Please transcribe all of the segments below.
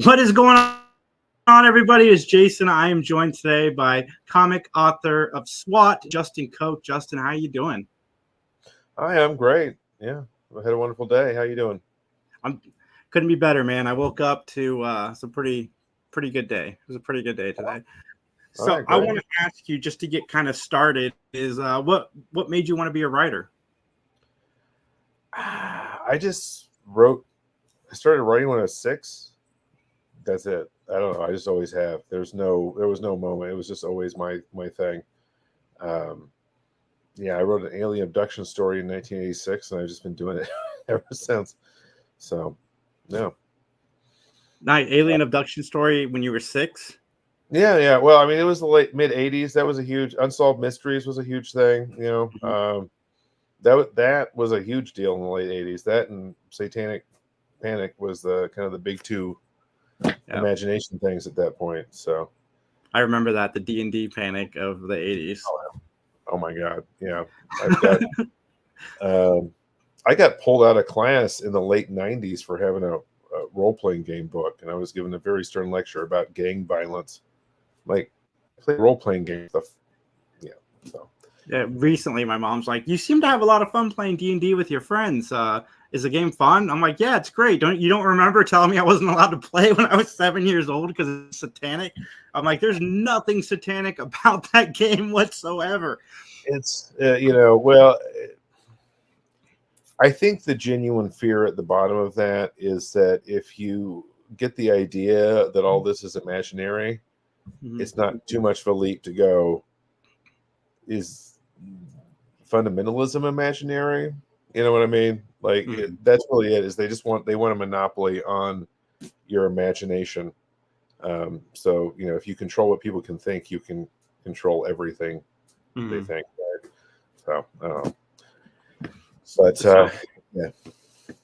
What is going on, everybody? It's Jason. I am joined today by comic author of Swat, Justin Koch. Justin, how you doing? Hi, I'm great. Yeah, I had a wonderful day. How you doing? Couldn't be better, man. I woke up to some pretty good day. It was a pretty good day today. So Right, I want to ask you, just to get kind of started, is what made you want to be a writer? I just wrote. I started writing when I was 6. That's it. I don't know. I just always have. There was no moment. It was just always my thing. Yeah, I wrote an alien abduction story in 1986, and I've just been doing it ever since. So, no. Alien abduction story when you were 6? Yeah. Well, I mean, it was the mid 80s. That was a huge unsolved mysteries was a huge thing. That was a huge deal in the late 80s. That and Satanic Panic was the kind of the big two imagination things at that point. So I remember that, the D&D panic of the 80s. Oh my God. Yeah. I got pulled out of class in the late 90s for having a role-playing game book, and I was given a very stern lecture about gang violence. Like, play role-playing game stuff. Yeah. So recently my mom's like, you seem to have a lot of fun playing D&D with your friends. Is the game fun? I'm like, yeah, it's great. You don't remember telling me I wasn't allowed to play when I was 7 years old because it's satanic? I'm like, there's nothing satanic about that game whatsoever. It's I think the genuine fear at the bottom of that is that if you get the idea that all this is imaginary, it's not too much of a leap to go, is fundamentalism imaginary? You know what I mean? Like that's really it. Is they want a monopoly on your imagination. So if you control what people can think, you can control everything they think. Right? So I don't know. But yeah.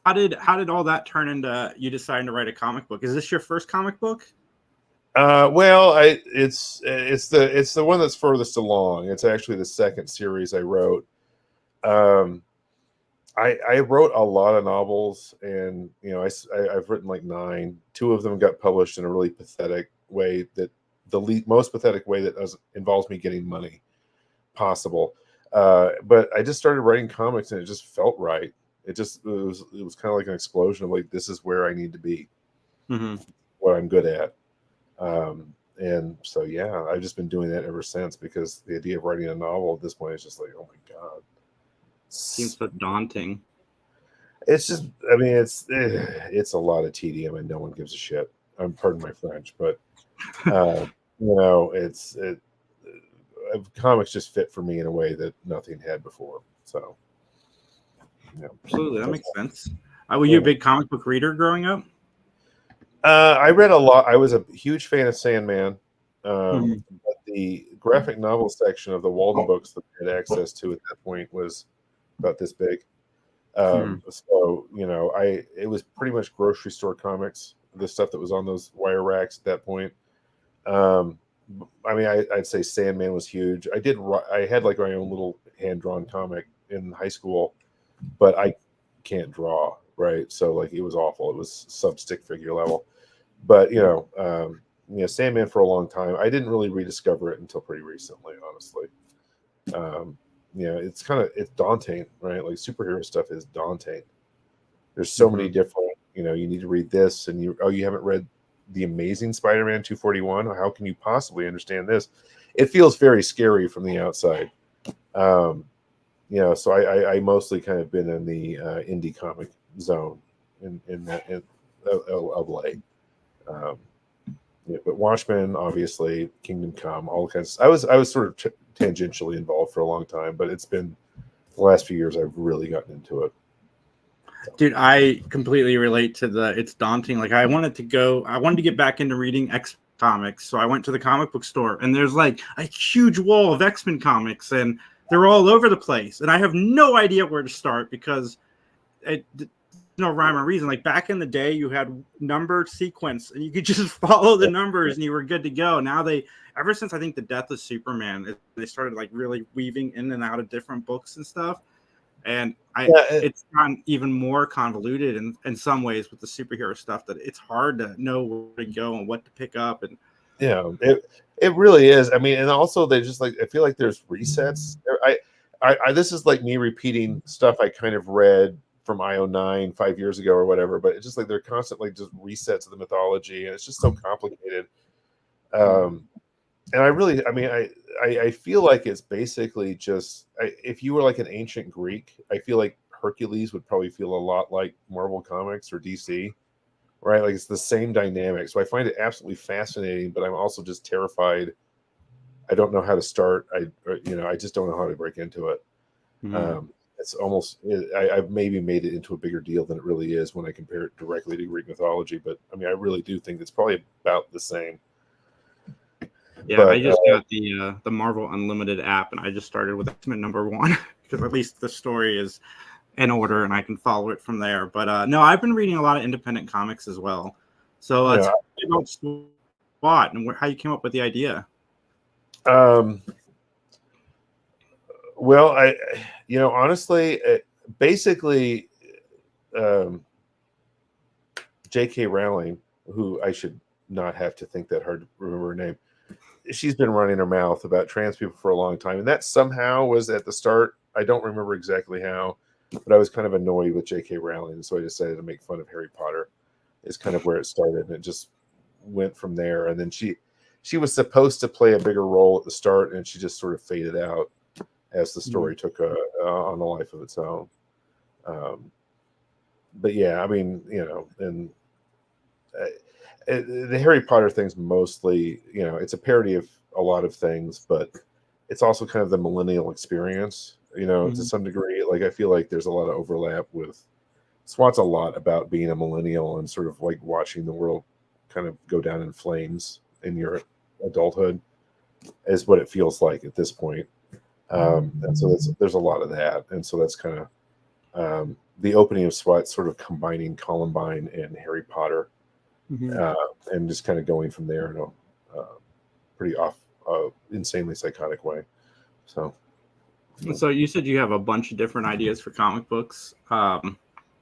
How did all that turn into you deciding to write a comic book? Is this your first comic book? Well, it's the one that's furthest along. It's actually the second series I wrote. I wrote a lot of novels, and I've written like 9. 2 of them got published in a really pathetic way, that most pathetic way that involves me getting money possible. But I just started writing comics, and it just felt right. It was kind of like an explosion of like, this is where I need to be, what I'm good at. And so, yeah, I've just been doing that ever since, because the idea of writing a novel at this point is just like, oh my God. Seems so daunting. It's just, I mean, it's a lot of tedium, and no one gives a shit. Pardon my French, but comics just fit for me in a way that nothing had before. So, absolutely, that makes sense. Were you a big comic book reader growing up? I read a lot. I was a huge fan of Sandman. But the graphic novel section of the Walden books that I had access to at that point was about this big. So it was pretty much grocery store comics, the stuff that was on those wire racks at that point. I mean, I'd say Sandman was huge. I had like my own little hand-drawn comic in high school, but I can't draw, right? So like, it was awful. It was sub-stick figure level. But Sandman for a long time. I didn't really rediscover it until pretty recently, honestly. It's daunting, right? Like, superhero stuff is daunting. There's so many different, you need to read this, and you haven't read The Amazing Spider-Man 241. How can you possibly understand this? It feels very scary from the outside. So I mostly kind of been in the indie comic zone of late. But Watchmen, obviously, Kingdom Come, all kinds. I was sort of tangentially involved for a long time, but it's been the last few years I've really gotten into it. Dude, I completely relate to it's daunting. Like, I wanted to get back into reading X comics, so I went to the comic book store, and there's like a huge wall of X-Men comics, and they're all over the place, and I have no idea where to start, because no rhyme or reason. Like, back in the day, you had numbered sequence, and you could just follow the numbers, and you were good to go. Now ever since I think the death of Superman, they started like really weaving in and out of different books and stuff. And Yeah, it's gotten even more convoluted in some ways with the superhero stuff that it's hard to know where to go and what to pick up. And yeah, it really is. I mean, and also they just like I feel like there's resets. I this is like me repeating stuff I kind of read from IO9 5 years ago or whatever, but it's just like they're constantly just resets of the mythology, and it's just so complicated. And I really, I mean, I feel like it's basically just if you were like an ancient Greek, I feel like Hercules would probably feel a lot like Marvel Comics or DC, right? Like it's the same dynamic. So I find it absolutely fascinating, but I'm also just terrified. I don't know how to start. I just don't know how to break into it. It's almost I've maybe made it into a bigger deal than it really is when I compare it directly to Greek mythology. But I mean, I really do think it's probably about the same. Yeah, But I just got the Marvel Unlimited app, and I just started with X-Men #1 because at least the story is in order, and I can follow it from there. But no, I've been reading a lot of independent comics as well. So tell me about Swat and how you came up with the idea. Well, honestly, basically, J.K. Rowling, who I should not have to think that hard to remember her name, she's been running her mouth about trans people for a long time, and that somehow was at the start. I don't remember exactly how, but I was kind of annoyed with J.K. Rowling, so I decided to make fun of Harry Potter. Is kind of where it started, and it just went from there. And then she was supposed to play a bigger role at the start, and she just sort of faded out as the story took on a life of its own. But yeah, I mean, and the Harry Potter thing's mostly, it's a parody of a lot of things, but it's also kind of the millennial experience, to some degree. Like I feel like there's a lot of overlap with Swat's a lot about being a millennial and sort of like watching the world kind of go down in flames in your adulthood is what it feels like at this point. And so there's a lot of that. And so that's kind of the opening of SWAT sort of combining Columbine and Harry Potter and just kind of going from there in a pretty insanely psychotic way. So you said you have a bunch of different ideas for comic books.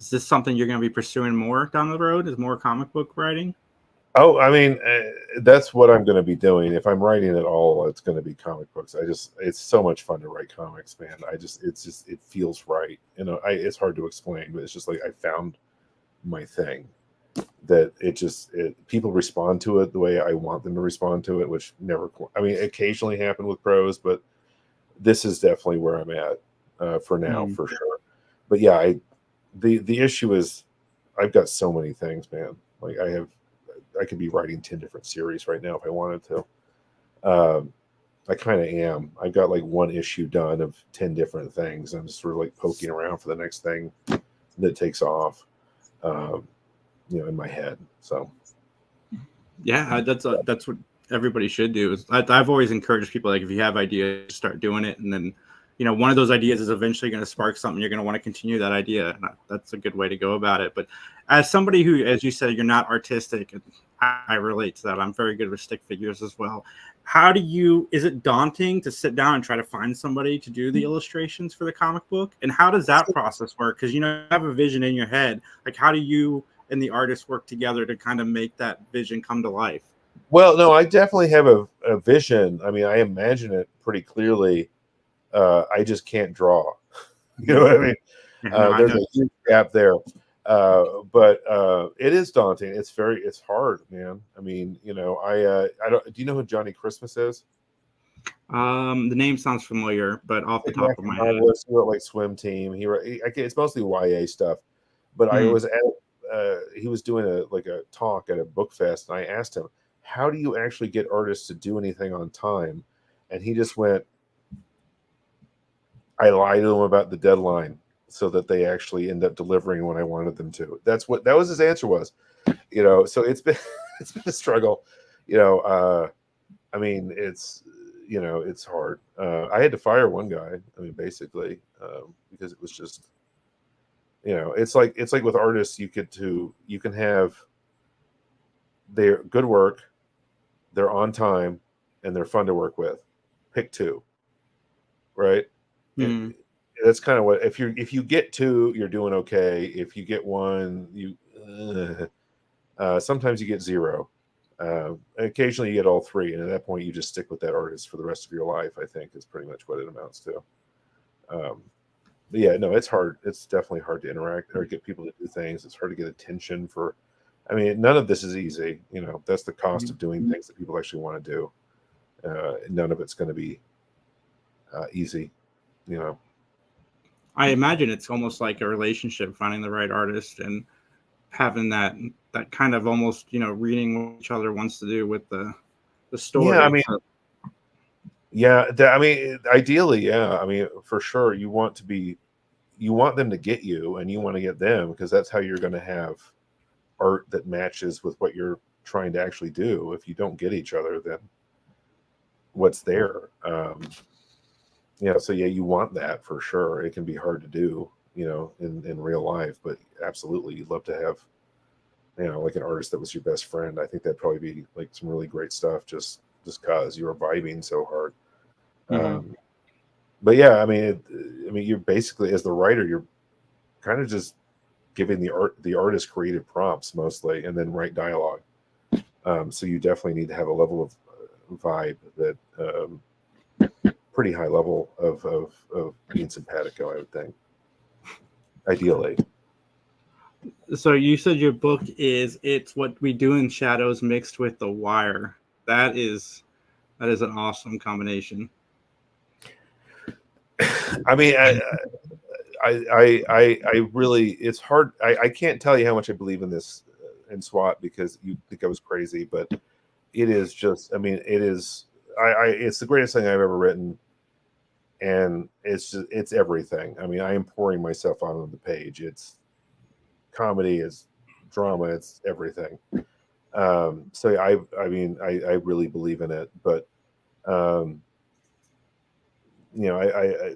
Is this something you're going to be pursuing more down the road? Is more comic book writing? Oh, I mean, that's what I'm going to be doing. If I'm writing at all, it's going to be comic books. It's so much fun to write comics, man. It feels right. It's hard to explain, but it's just like I found my thing that people respond to it the way I want them to respond to it, which never, I mean, occasionally happen with prose, but this is definitely where I'm at for now, for sure. But yeah, the issue is I've got so many things, man. Like I could be writing 10 different series right now if I wanted to. I kind of am. I've got like one issue done of 10 different things. I'm just sort of like poking around for the next thing that takes off, in my head. So, yeah, that's what everybody should do. I've always encouraged people, like, if you have ideas, start doing it. And then, one of those ideas is eventually going to spark something. You're going to want to continue that idea. And that's a good way to go about it. But as somebody who, as you said, you're not artistic, and I relate to that. I'm very good with stick figures as well. Is it daunting to sit down and try to find somebody to do the illustrations for the comic book? And how does that process work? Because, you have a vision in your head. Like, how do you and the artist work together to kind of make that vision come to life? Well, no, I definitely have a vision. I mean, I imagine it pretty clearly. I just can't draw. You know what I mean? There's a huge gap there. But it is daunting. It's hard, man. I mean, I don't. Do you know who Johnny Christmas is? The name sounds familiar, but off the top of my head, he wrote like Swim Team. It's mostly YA stuff. But I was he was doing a talk at a book fest, and I asked him, how do you actually get artists to do anything on time? And he just went, I lie to them about the deadline so that they actually end up delivering when I wanted them to. That was his answer was, so it's been a struggle, I mean, it's hard. I had to fire one guy. I mean, basically, because it was just, it's like with artists, you can have their good work, they're on time, and they're fun to work with. Pick two, right? that's kind of what, if you get two, you're doing okay. If you get one, you sometimes you get zero. Occasionally you get all three, and at that point you just stick with that artist for the rest of your life. I think is pretty much what it amounts to. But yeah, no, it's hard. It's definitely hard to interact or get people to do things. It's hard to get attention for. I mean, none of this is easy. You know, that's the cost of doing things that people actually want to do. None of it's going to be easy. You know. I imagine it's almost like a relationship, finding the right artist and having that kind of almost, you know, reading what each other wants to do with the story. Yeah, I mean, I mean, ideally, yeah. I mean, for sure, you want them to get you, and you want to get them, because that's how you're going to have art that matches with what you're trying to actually do. If you don't get each other, then what's there? Yeah, so yeah, you want that for sure. It can be hard to do, you know, in real life, but absolutely, you'd love to have, you know, like an artist that was your best friend. I think that'd probably be like some really great stuff, just because you were vibing so hard. But yeah, I mean, you're basically, as the writer, you're kind of just giving the artist creative prompts mostly, and then write dialogue. So you definitely need to have a level of vibe that pretty high level of being simpatico, I would think. Ideally. So you said your book it's What We Do in Shadows mixed with The Wire. That is an awesome combination. I mean, I really, it's hard. I can't tell you how much I believe in this in SWAT, because you think I was crazy, but it is just, I mean, it is, it's the greatest thing I've ever written. And it's everything. I mean, I am pouring myself out on the page. It's comedy, it's drama, it's everything. So I mean, I really believe in it, but you know, I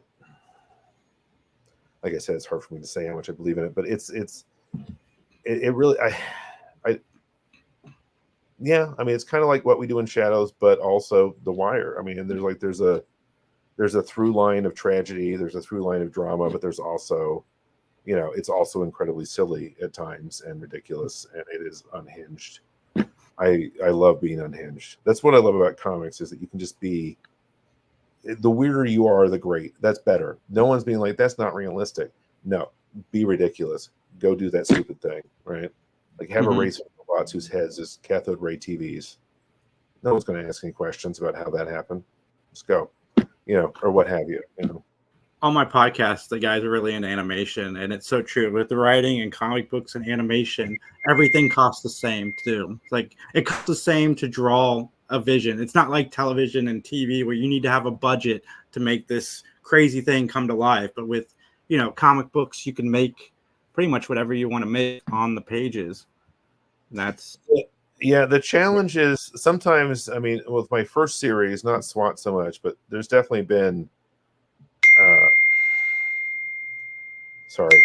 like I said, it's hard for me to say how much I believe in it, but it really, yeah, I mean, it's kind of like What We Do in Shadows, but also The Wire. I mean, and there's a through line of tragedy, there's a through line of drama, but there's also, you know, it's also incredibly silly at times and ridiculous, and it is unhinged. I love being unhinged. That's what I love about comics, is that you can just be, the weirder you are, the great. That's better. No one's being like, that's not realistic. No, be ridiculous. Go do that stupid thing, right? Like have a race with robots whose heads is cathode ray TVs. No one's going to ask any questions about how that happened. Just go, you know, or what have you, you know. On my podcast, the guys are really into animation, and it's so true with the writing and comic books and animation. Everything costs the same too. Like it costs the same to draw a vision. It's not like television and TV where you need to have a budget to make this crazy thing come to life. But with, you know, comic books, you can make pretty much whatever you want to make on the pages. And that's yeah. The challenge is sometimes, I mean, with my first series, not SWAT so much, but there's definitely been. Sorry.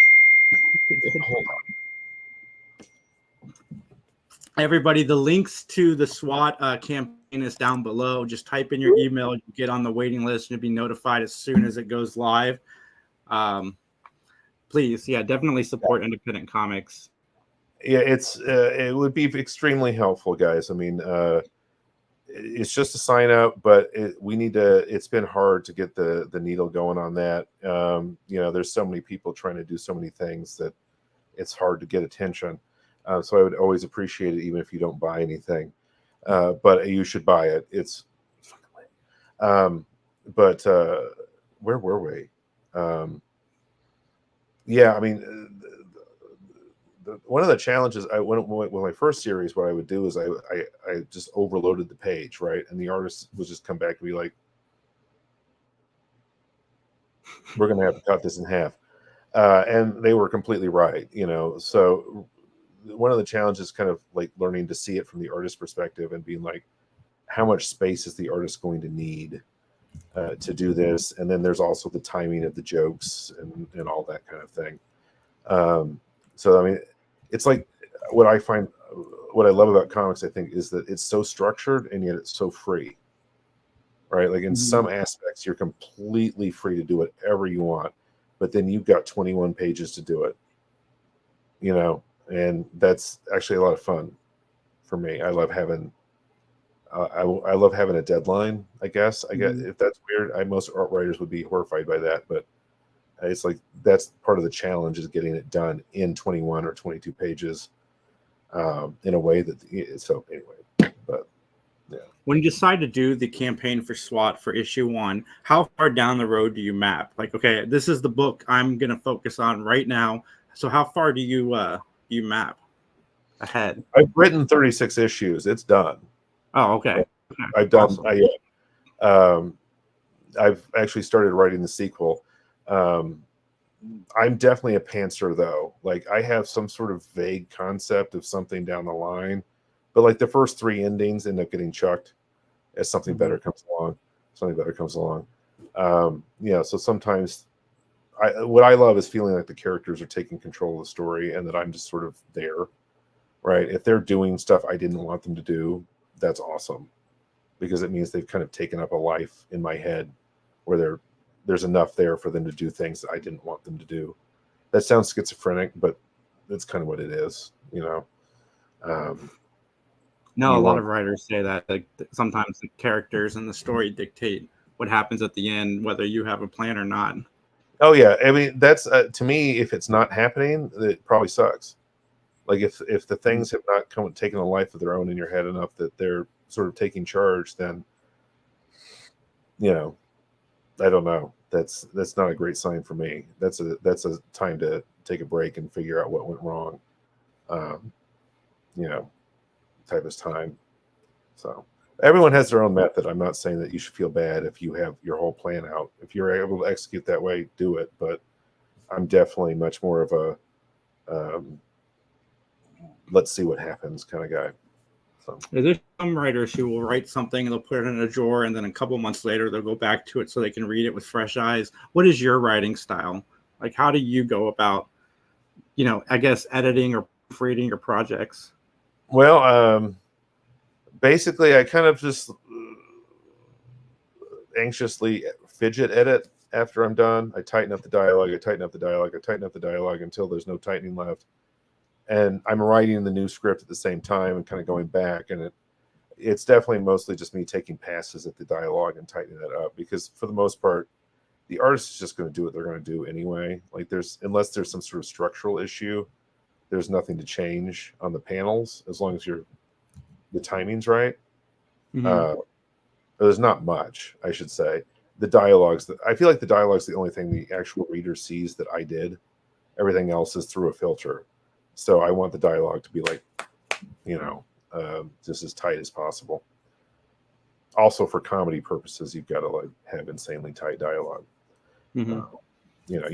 Hold on. Everybody, the links to the SWAT campaign is down below. Just type in your email, you get on the waiting list, and you'll be notified as soon as it goes live. Please, yeah, definitely support independent comics. Yeah, it would be extremely helpful, guys. I mean, it's just a sign up, but we need to. It's been hard to get the needle going on that. You know, there's so many people trying to do so many things that it's hard to get attention. So I would always appreciate it, even if you don't buy anything. But you should buy it. It's but where were we? Yeah, I mean, one of the challenges with my first series, what I would do is I just overloaded the page, right? And the artist would just come back and be like, we're going to have to cut this in half. And they were completely right, you know. So one of the challenges kind of like learning to see it from the artist's perspective and being like, how much space is the artist going to need to do this? And then there's also the timing of the jokes and all that kind of thing. So, I mean, it's like what I love about comics, I think, is that it's so structured and yet it's so free, right? Like in some aspects, you're completely free to do whatever you want. but then you've got 21 pages to do it, and that's actually a lot of fun for me. I love having I love having a deadline, I guess. I guess if that's weird, most art writers would be horrified by that, but it's like that's part of the challenge is getting it done in 21 or 22 pages in a way that so anyway, but yeah. When you decide to do the campaign for SWAT for issue 1, how far down the road do you map? Like, okay, this is the book I'm going to focus on right now. So how far do you map ahead? I've written 36 issues. It's done. Oh, okay. I've done. Awesome. I've actually started writing the sequel. I'm definitely a pantser, though. Like, I have some sort of vague concept of something down the line, but like the first 3 endings end up getting chucked as something better comes along. So sometimes what I love is feeling like the characters are taking control of the story and that I'm just sort of there, right? If they're doing stuff I didn't want them to do, that's awesome, because it means they've kind of taken up a life in my head where there's enough there for them to do things that I didn't want them to do. That sounds schizophrenic, but that's kind of what it is, No, a lot of writers say that. Like, sometimes the characters and the story dictate what happens at the end, whether you have a plan or not. Oh yeah, I mean that's to me. If it's not happening, it probably sucks. Like if the things have not taken a life of their own in your head enough that they're sort of taking charge, then I don't know. That's not a great sign for me. That's a time to take a break and figure out what went wrong. Type of time. So everyone has their own method. I'm not saying that you should feel bad if you have your whole plan out. If you're able to execute that way, do it. But I'm definitely much more of a let's see what happens kind of guy. So there's some writers who will write something and they'll put it in a drawer, and then a couple months later they'll go back to it so they can read it with fresh eyes. What is your writing style? Like, how do you go about, I guess, editing or proofreading your projects? Well, basically, I kind of just anxiously fidget edit after I'm done. I tighten up the dialogue. I tighten up the dialogue until there's no tightening left. And I'm writing the new script at the same time and kind of going back. And it's definitely mostly just me taking passes at the dialogue and tightening that up, because for the most part, the artist is just going to do what they're going to do anyway. Like unless there's some sort of structural issue, there's nothing to change on the panels as long as the timing's right. There's not much, I should say. The dialogues, I feel like the dialogue's the only thing the actual reader sees that I did. Everything else is through a filter. So I want the dialogue to be like, just as tight as possible. Also, for comedy purposes, you've got to like have insanely tight dialogue. You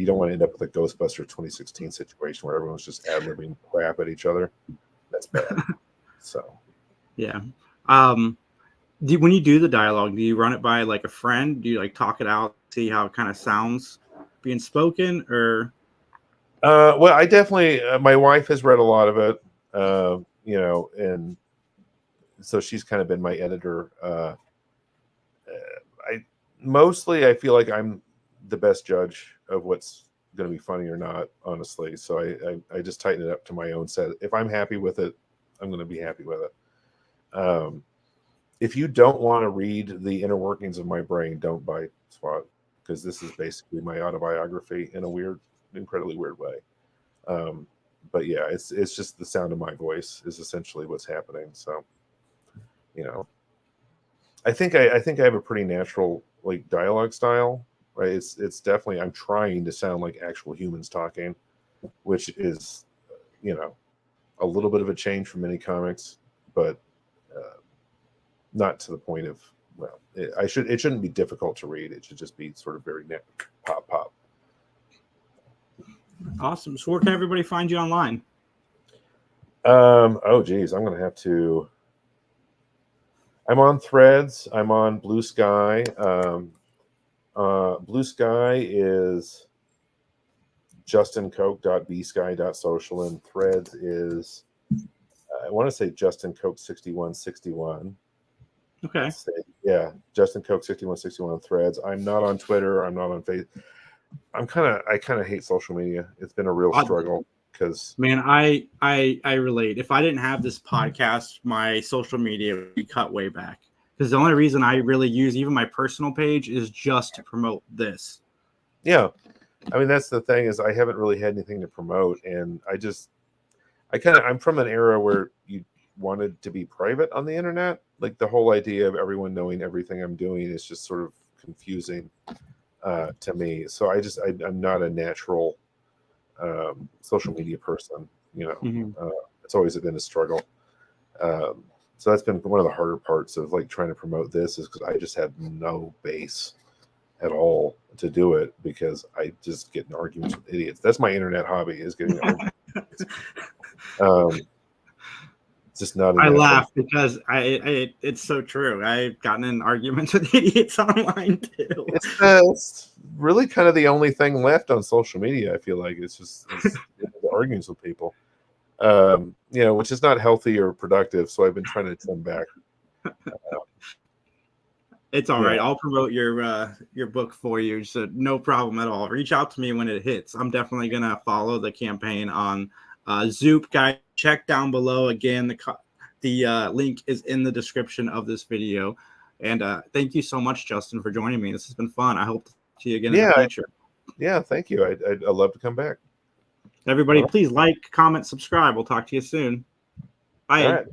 don't want to end up with a Ghostbusters 2016 situation where everyone's just ad-libbing crap at each other. That's bad. So, yeah. When you do the dialogue, do you run it by like a friend? Do you like talk it out, see how it kind of sounds being spoken, or? Well, I definitely. My wife has read a lot of it, and so she's kind of been my editor. I feel like I'm the best judge of what's going to be funny or not, honestly. So I just tighten it up to my own set. If I'm happy with it, I'm going to be happy with it. If you don't want to read the inner workings of my brain, don't buy Swat, because this is basically my autobiography in a incredibly weird way. But yeah, it's just the sound of my voice is essentially what's happening. So, I think I have a pretty natural like dialogue style, right? It's definitely, I'm trying to sound like actual humans talking, which is, a little bit of a change from many comics, but not to the point of, it shouldn't be difficult to read. It should just be sort of very pop. Awesome. So where can everybody find you online? Oh geez, I'm gonna have to. I'm on Threads. I'm on Blue Sky. Blue Sky is justincoke.bsky.social, and Threads is I want to say Justin Coke 6161. Okay. Yeah, Justin Coke 6161 on Threads. I'm not on Twitter. I'm not on Facebook. I kind of hate social media. It's been a real struggle because, man, I relate. If I didn't have this podcast, my social media would be cut way back. Because the only reason I really use even my personal page is just to promote this. Yeah. I mean, that's the thing, is I haven't really had anything to promote, and I'm from an era where you wanted to be private on the internet. Like, the whole idea of everyone knowing everything I'm doing is just sort of confusing to me. So I'm not a natural social media person, it's always been a struggle. So that's been one of the harder parts of like trying to promote this, is because I just have no base at all to do it, because I just get in arguments with idiots. That's my internet hobby, is getting in arguments. It's just not. I laugh because it's so true. I've gotten in arguments with idiots online too. It's really kind of the only thing left on social media. I feel like it's the arguments with people, which is not healthy or productive. So I've been trying to trim back. It's all right. I'll promote your book for you, so no problem at all. Reach out to me when it hits. I'm definitely gonna follow the campaign on Zoop. Guys, check down below. Again, the link is in the description of this video. And thank you so much, Justin, for joining me. This has been fun. I hope to see you again in the future. Thank you. I'd love to come back. Everybody, please like, comment, subscribe. We'll talk to you soon. Bye.